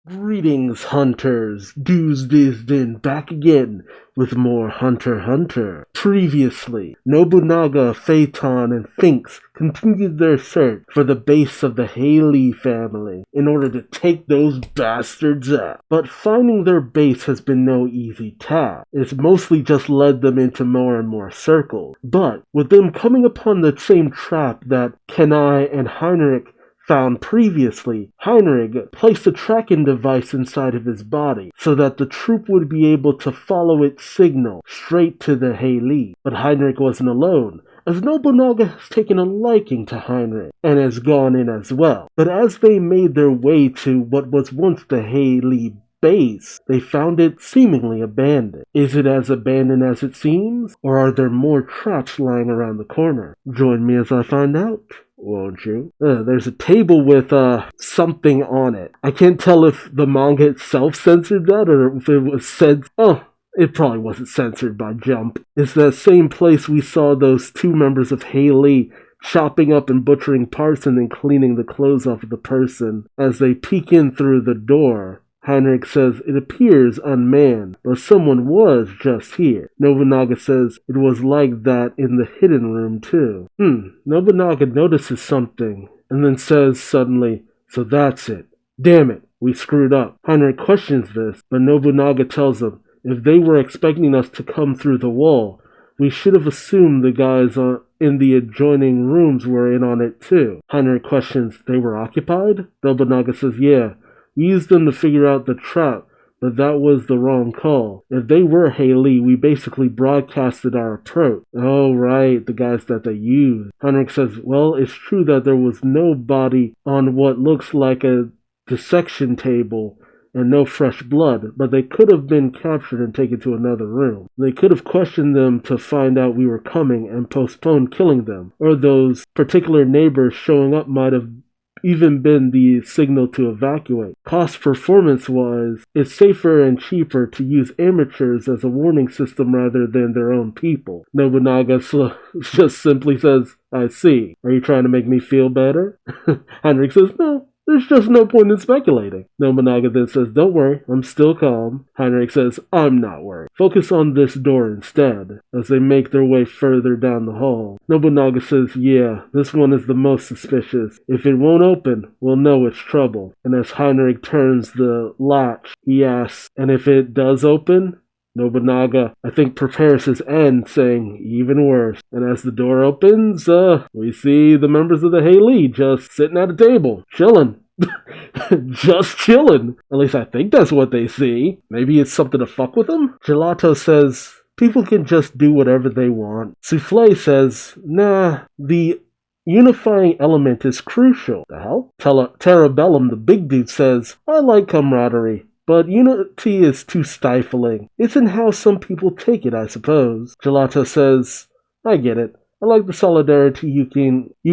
Greetings, hunters! Duuz-Diz-Din back again with more Hunter x Hunter. Previously, Nobunaga, Phaeton, and Finks continued their search for the base of the Haley family in order to take those bastards out. But finding their base has been no easy task. It's mostly just led them into more and more circles. But with them coming upon the same trap that Kenai and Heinrich found previously, Heinrich placed a tracking device inside of his body so that the troop would be able to follow its signal straight to the Haley. But Heinrich wasn't alone, as Nobunaga has taken a liking to Heinrich and has gone in as well. But as they made their way to what was once the Haley base, they found it seemingly abandoned. Is it as abandoned as it seems, or are there more traps lying around the corner? Join me as I find out, won't you? There's a table with something on it. I can't tell if the manga itself censored that or if it was censored. Oh, it probably wasn't censored by Jump. It's that same place we saw those two members of Haley chopping up and butchering parts and then cleaning the clothes off of the person. As they peek in through the door, Heinrich says it appears unmanned, but someone was just here. Nobunaga says it was like that in the hidden room too. Nobunaga notices something, and then says suddenly, so that's it. Damn it, we screwed up. Heinrich questions this, but Nobunaga tells him, if they were expecting us to come through the wall, we should have assumed the guys in the adjoining rooms were in on it too. Heinrich questions, they were occupied? Nobunaga says, yeah. We used them to figure out the trap, but that was the wrong call. If they were Haley, we basically broadcasted our approach. Oh, right, the guys that they used. Heinrich says, well, it's true that there was no body on what looks like a dissection table and no fresh blood, but they could have been captured and taken to another room. They could have questioned them to find out we were coming and postponed killing them, or those particular neighbors showing up might have even been the signal to evacuate. Cost performance-wise, it's safer and cheaper to use amateurs as a warning system rather than their own people. Nobunaga just simply says, I see. Are you trying to make me feel better? Heinrich says, no. There's just no point in speculating. Nobunaga then says, don't worry, I'm still calm. Heinrich says, I'm not worried. Focus on this door instead, as they make their way further down the hall. Nobunaga says, yeah, this one is the most suspicious. If it won't open, we'll know it's trouble. And as Heinrich turns the latch, he asks, and if it does open? Nobunaga, I think, prepares his end, saying, even worse. And as the door opens, we see the members of the Haley just sitting at a table, chilling. Just chilling. At least I think that's what they see. Maybe it's something to fuck with them? Gelato says, people can just do whatever they want. Souffle says, nah, the unifying element is crucial. The hell? Terabellum, the big dude, says, I like camaraderie. But unity is too stifling. It's in how some people take it, I suppose. Gelato says, I get it. I like the solidarity you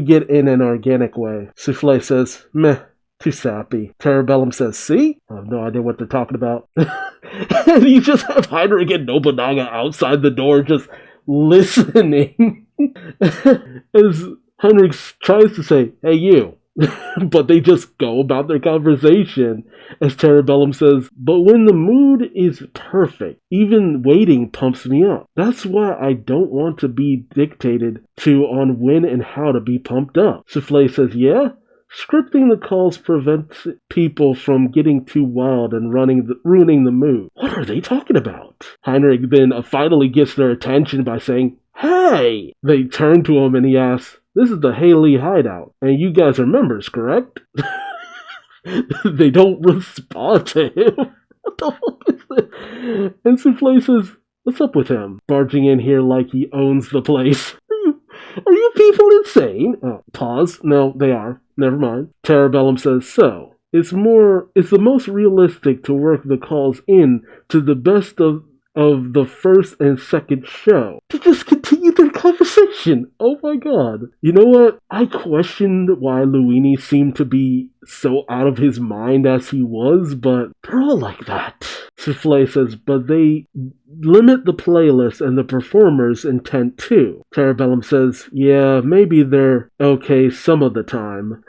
get in an organic way. Souffle says, meh, too sappy. Terabellum says, see? I have no idea what they're talking about. And you just have Heinrich and Nobunaga outside the door just listening. As Heinrich tries to say, hey you. But they just go about their conversation, as Terabellum says, but when the mood is perfect, even waiting pumps me up. That's why I don't want to be dictated to on when and how to be pumped up. Souffle says, yeah? Scripting the calls prevents people from getting too wild and ruining the mood. What are they talking about? Heinrich then finally gets their attention by saying, hey! They turn to him and he asks, this is the Haley hideout, and you guys are members, correct? They don't respond to him. What the fuck is this? And Souffle says, what's up with him? Barging in here like he owns the place. Are you people insane? Pause. No, they are. Never mind. Terabellum says, so, it's the most realistic to work the calls in to the best of the first and second show to just continue their conversation. Oh my god. You know what? I questioned why Luini seemed to be so out of his mind as he was, but they're all like that. Souffle says, but they limit the playlist and the performer's intent too. Terabellum says, yeah, maybe they're okay some of the time.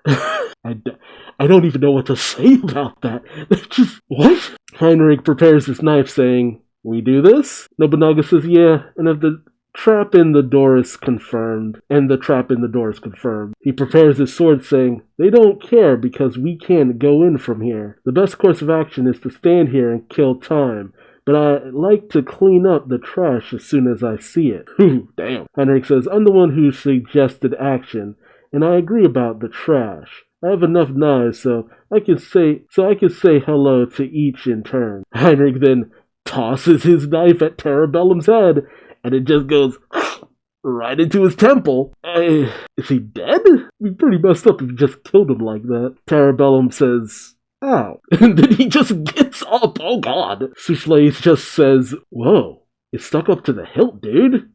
I don't even know what to say about that. Just, what? Heinrich prepares his knife, saying, "We do this?" Nobunaga says, "Yeah, and if the trap in the door is confirmed, he prepares his sword, saying, "They don't care because we can't go in from here. The best course of action is to stand here and kill time. But I like to clean up the trash as soon as I see it." Ooh, damn. Heinrich says, "I'm the one who suggested action, and I agree about the trash. I have enough knives so I can say hello to each in turn." Heinrich then tosses his knife at Terabellum's head, and it just goes right into his temple. Is he dead? It'd be pretty messed up if you just killed him like that. Terabellum says, "Ow." And then he just gets up. Oh god. Souffle just says, "Whoa, it's stuck up to the hilt, dude."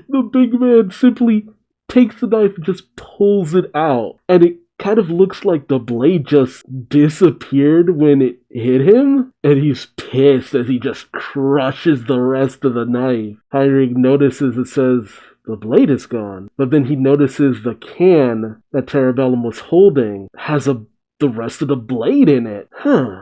The big man simply takes the knife and just pulls it out. And it kind of looks like the blade just disappeared when it hit him. And he's pissed as he just crushes the rest of the knife. Heinrich notices it says, "The blade is gone." But then he notices the can that Terabellum was holding has the rest of the blade in it.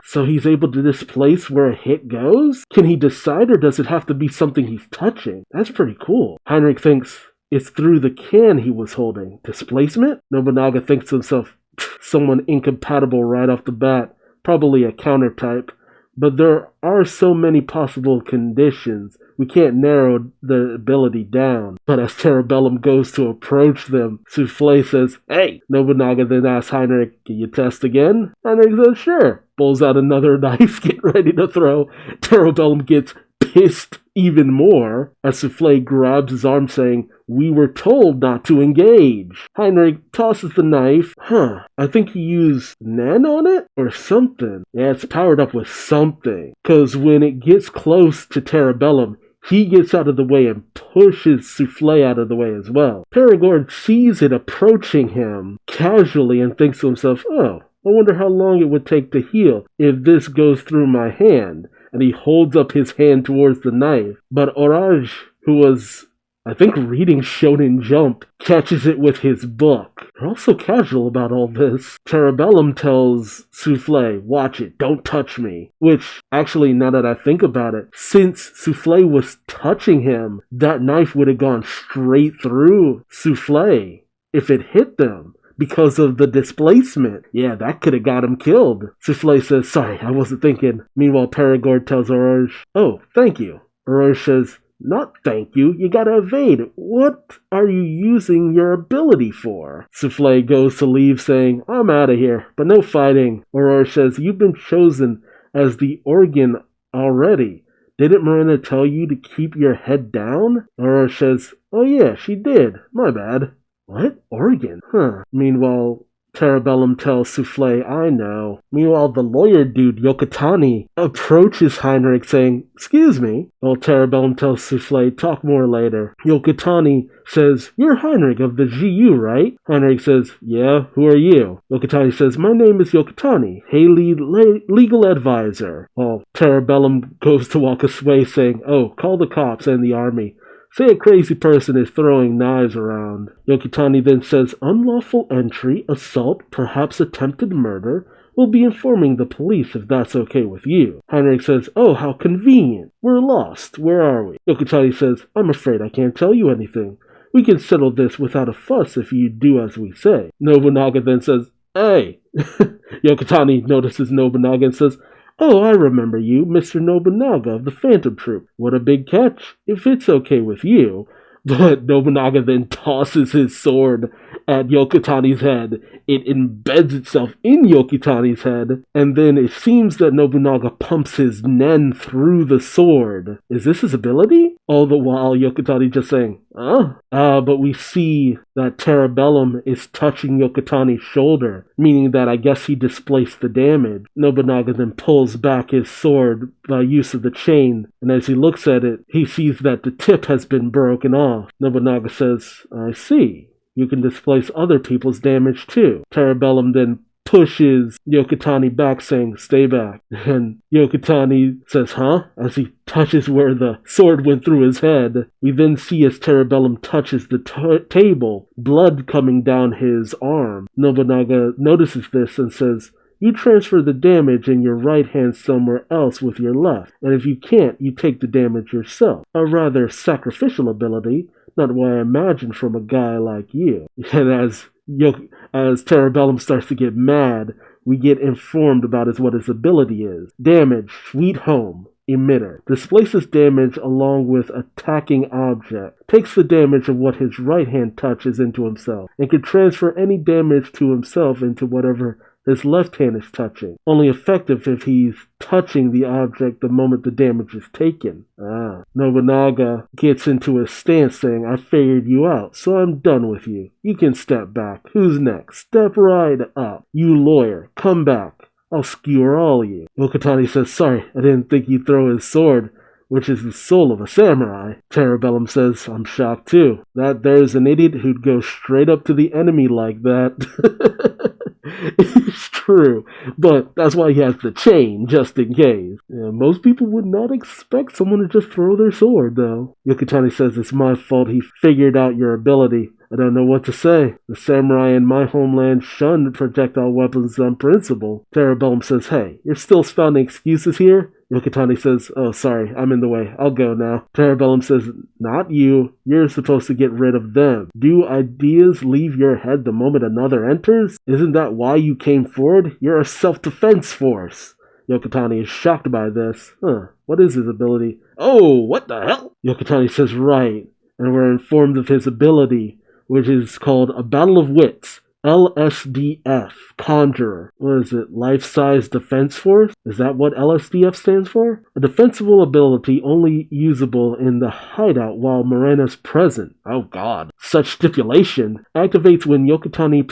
So he's able to displace where a hit goes? Can he decide, or does it have to be something he's touching? That's pretty cool. Heinrich thinks it's through the can he was holding. Displacement? Nobunaga thinks to himself, someone incompatible right off the bat. Probably a counter type. But there are so many possible conditions, we can't narrow the ability down. But as Terabellum goes to approach them, Souffle says, "Hey!" Nobunaga then asks Heinrich, "Can you test again?" Heinrich says, "Sure." Pulls out another knife, get ready to throw. Terabellum gets pissed even more as Souffle grabs his arm, saying, "We were told not to engage." Heinrich tosses the knife. I think he used Nen on it or something. Yeah, it's powered up with something. Because when it gets close to Terabellum, he gets out of the way and pushes Souffle out of the way as well. Paragorn sees it approaching him casually and thinks to himself, "Oh, I wonder how long it would take to heal if this goes through my hand." And he holds up his hand towards the knife. But Orage, who was, I think, reading Shonen Jump, catches it with his book. They're also casual about all this. Terabellum tells Souffle, "Watch it, don't touch me." Which, actually, now that I think about it, since Souffle was touching him, that knife would have gone straight through Souffle if it hit them. Because of the displacement. Yeah, that could have got him killed. Souffle says, "Sorry, I wasn't thinking." Meanwhile, Paragorn tells Orange, "Oh, thank you." Orange says, "Not thank you, you gotta evade. What are you using your ability for?" Souffle goes to leave, saying, "I'm out of here, but no fighting." Orange says, "You've been chosen as the organ already. Didn't Miranda tell you to keep your head down?" Orange says, "Oh yeah, she did. My bad." What? Organ? Meanwhile, Terabellum tells Souffle, "I know." Meanwhile, the lawyer dude, Yokotani, approaches Heinrich saying, "Excuse me." While Terabellum tells Souffle, "Talk more later." Yokotani says, "You're Heinrich of the GU, right?" Heinrich says, "Yeah, who are you?" Yokotani says, "My name is Yokotani, Haley legal advisor." While Terabellum goes to walk away saying, "Oh, call the cops and the army. Say a crazy person is throwing knives around." Yokotani then says, "Unlawful entry, assault, perhaps attempted murder. We'll be informing the police if that's okay with you." Heinrich says, "Oh, how convenient. We're lost. Where are we?" Yokotani says, "I'm afraid I can't tell you anything. We can settle this without a fuss if you do as we say." Nobunaga then says, "Hey." Yokotani notices Nobunaga and says, "Oh, I remember you, Mr. Nobunaga of the Phantom Troop. What a big catch, if it's okay with you." But Nobunaga then tosses his sword at Yokotani's head. It embeds itself in Yokotani's head, and then it seems that Nobunaga pumps his nen through the sword. Is this his ability? All the while Yokotani just saying, but we see that Terabellum is touching Yokotani's shoulder, meaning that I guess he displaced the damage. Nobunaga then pulls back his sword by use of the chain, and as he looks at it, he sees that the tip has been broken off. Nobunaga says, "I see. You can displace other people's damage too." Terabellum then pushes Yokotani back, saying, "Stay back." And Yokotani says, "Huh?" as he touches where the sword went through his head. We then see as Cerebellum touches the table, blood coming down his arm. Nobunaga notices this and says, "You transfer the damage in your right hand somewhere else with your left, and if you can't, you take the damage yourself. A rather sacrificial ability, not what I imagined from a guy like you." And as Cerebellum starts to get mad, we get informed about what his ability is. Damage, Sweet Home, Emitter. Displaces damage along with attacking object. Takes the damage of what his right hand touches into himself, and can transfer any damage to himself into whatever his left hand is touching. Only effective if he's touching the object the moment the damage is taken. Nobunaga gets into a stance saying, "I figured you out, so I'm done with you. You can step back. Who's next? Step right up. You lawyer, come back. I'll skewer all you." Yokotani says, "Sorry, I didn't think you'd throw his sword, which is the soul of a samurai." Cerebellum says, "I'm shocked too. That there's an idiot who'd go straight up to the enemy like that." It's true, but that's why he has the chain, just in case. Yeah, most people would not expect someone to just throw their sword, though. Yokotani says, "It's my fault he figured out your ability. I don't know what to say. The samurai in my homeland shun projectile weapons on principle." Cerebellum says, "Hey, you're still spouting excuses here?" Yokotani says, "Oh, sorry, I'm in the way. I'll go now." Cerebellum says, "Not you. You're supposed to get rid of them. Do ideas leave your head the moment another enters? Isn't that why you came forward? You're a self-defense force." Yokotani is shocked by this. What is his ability? Oh, what the hell? Yokotani says, "Right." And we're informed of his ability, which is called a Battle of Wits. LSDF, Conjurer. What is it? Life-size Defense Force? Is that what LSDF stands for? A defensible ability only usable in the hideout while Morena's present. Oh god. Such stipulation activates when Yokotani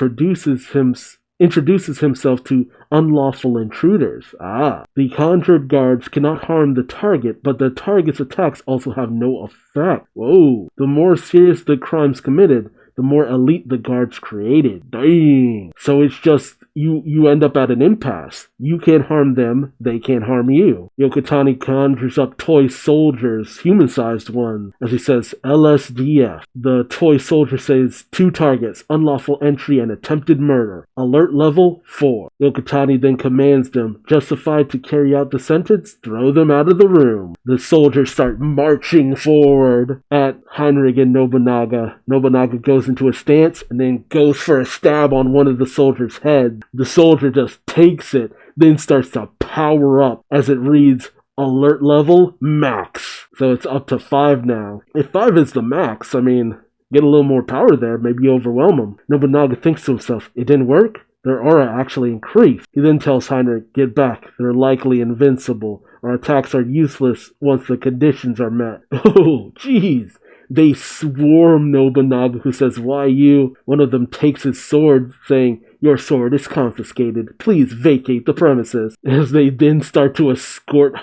introduces himself to unlawful intruders. The conjured guards cannot harm the target, but the target's attacks also have no effect. Whoa. The more serious the crimes committed, the more elite the guards created. Dang. So it's just, you end up at an impasse. You can't harm them, they can't harm you. Yokotani conjures up toy soldiers, human-sized ones, as he says, LSDF. The toy soldier says 2 targets, unlawful entry and attempted murder. Alert level 4. Yokotani then commands them, justified to carry out the sentence, throw them out of the room. The soldiers start marching forward at Heinrich and Nobunaga. Nobunaga goes into a stance and then goes for a stab on one of the soldiers' heads. The soldier just takes it, then starts to power up as it reads alert level max. So it's up to 5 now. If 5 is the max, I mean, get a little more power there, maybe overwhelm him. Nobunaga thinks to himself, it didn't work? Their aura actually increased. He then tells Heinrich, get back, they're likely invincible. Our attacks are useless once the conditions are met. Oh, jeez. They swarm Nobunaga, who says, why you? One of them takes his sword, saying, your sword is confiscated. Please vacate the premises. As they then start to escort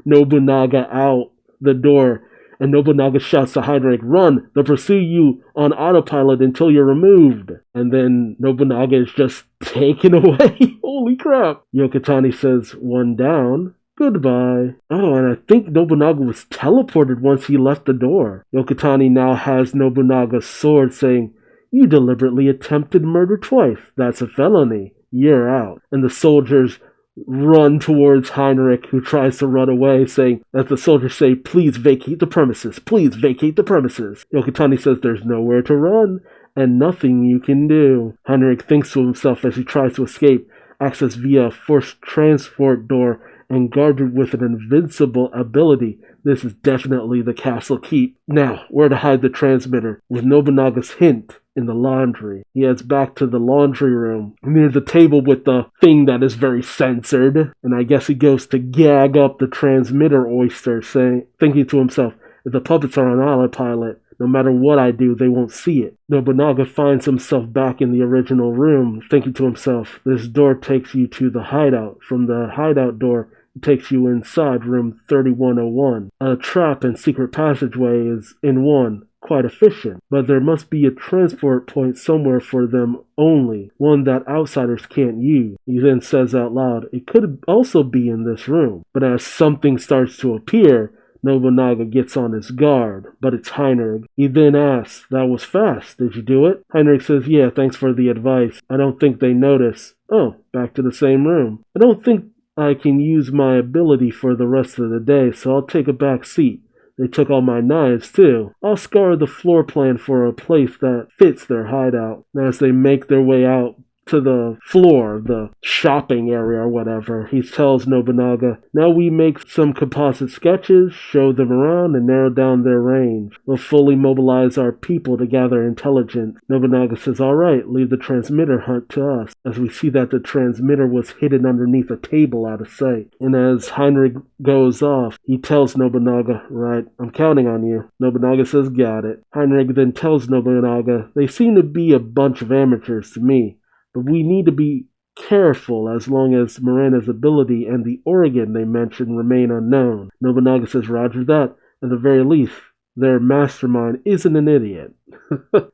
Nobunaga out the door, and Nobunaga shouts to Heinrich, run! They'll pursue you on autopilot until you're removed. And then Nobunaga is just taken away. Holy crap. Yokotani says, one down. Goodbye. Oh, and I think Nobunaga was teleported once he left the door. Yokotani now has Nobunaga's sword, saying, you deliberately attempted murder twice. That's a felony. You're out. And the soldiers run towards Heinrich, who tries to run away, saying, as the soldiers say, please vacate the premises. Please vacate the premises. Yokotani says there's nowhere to run, and nothing you can do. Heinrich thinks to himself as he tries to escape, access via a forced transport door, and guarded with an invincible ability. This is definitely the castle keep. Now, where to hide the transmitter? With Nobunaga's hint, in the laundry. He heads back to the laundry room, near the table with the thing that is very censored. And I guess he goes to gag up the transmitter oyster, thinking to himself, if the puppets are on autopilot, No matter what I do, they won't see it. Nobunaga finds himself back in the original room, thinking to himself, this door takes you to the hideout. From the hideout door, it takes you inside room 3101. A trap and secret passageway is in one. Quite efficient, but there must be a transport point somewhere for them only, one that outsiders can't use. He then says out loud, it could also be in this room. But as something starts to appear, Nobunaga gets on his guard, but it's Heinrich. He then asks, that was fast, did you do it? Heinrich says, yeah, thanks for the advice. I don't think they notice. Oh, back to the same room. I don't think I can use my ability for the rest of the day, so I'll take a back seat. They took all my knives, too. I'll scour the floor plan for a place that fits their hideout. As they make their way out to the floor, the shopping area or whatever, he tells Nobunaga, now we make some composite sketches, show them around, and narrow down their range. We'll fully mobilize our people to gather intelligence. Nobunaga says, alright, leave the transmitter hunt to us, as we see that the transmitter was hidden underneath a table out of sight. And as Heinrich goes off, he tells Nobunaga, right, I'm counting on you. Nobunaga says, got it. Heinrich then tells Nobunaga, they seem to be a bunch of amateurs to me. But we need to be careful as long as Miranda's ability and the organ they mentioned remain unknown. Nobunaga says, roger that. At the very least, their mastermind isn't an idiot.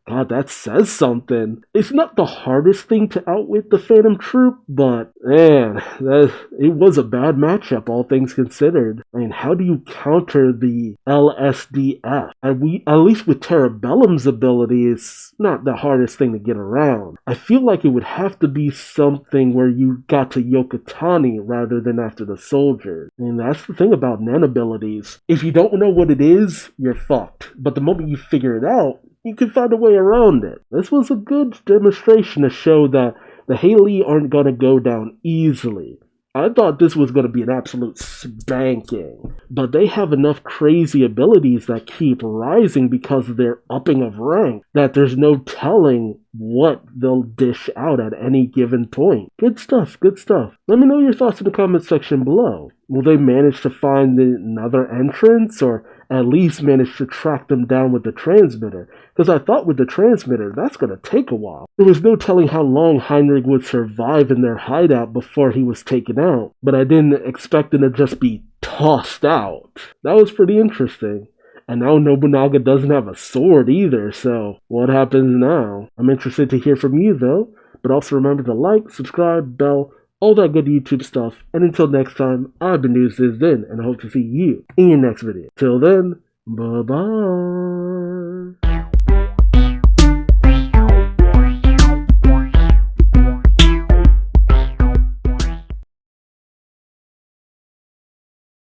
God, that says something. It's not the hardest thing to outwit the Phantom Troop, but man, it was a bad matchup, all things considered. I mean, how do you counter the LSDF? At least with Terrabellum's ability, it's not the hardest thing to get around. I feel like it would have to be something where you got to Yokotani rather than after the soldiers. And that's the thing about Nen abilities. If you don't know what it is, you're fucked. But the moment you figure it out, you can find a way around it. This was a good demonstration to show that the Haley aren't going to go down easily. I thought this was going to be an absolute spanking, but they have enough crazy abilities that keep rising because of their upping of rank that there's no telling what they'll dish out at any given point. Good stuff, good stuff. Let me know your thoughts in the comment section below. Will they manage to find another entrance, or at least manage to track them down with the transmitter? Because I thought with the transmitter, that's going to take a while. There was no telling how long Heinrich would survive in their hideout before he was taken out, but I didn't expect him to just be tossed out. That was pretty interesting. And now Nobunaga doesn't have a sword either, so what happens now? I'm interested to hear from you though, but also remember to like, subscribe, bell, all that good YouTube stuff. And until next time, I've been Duuz-Diz-Din, and I hope to see you in your next video. Till then, bye-bye.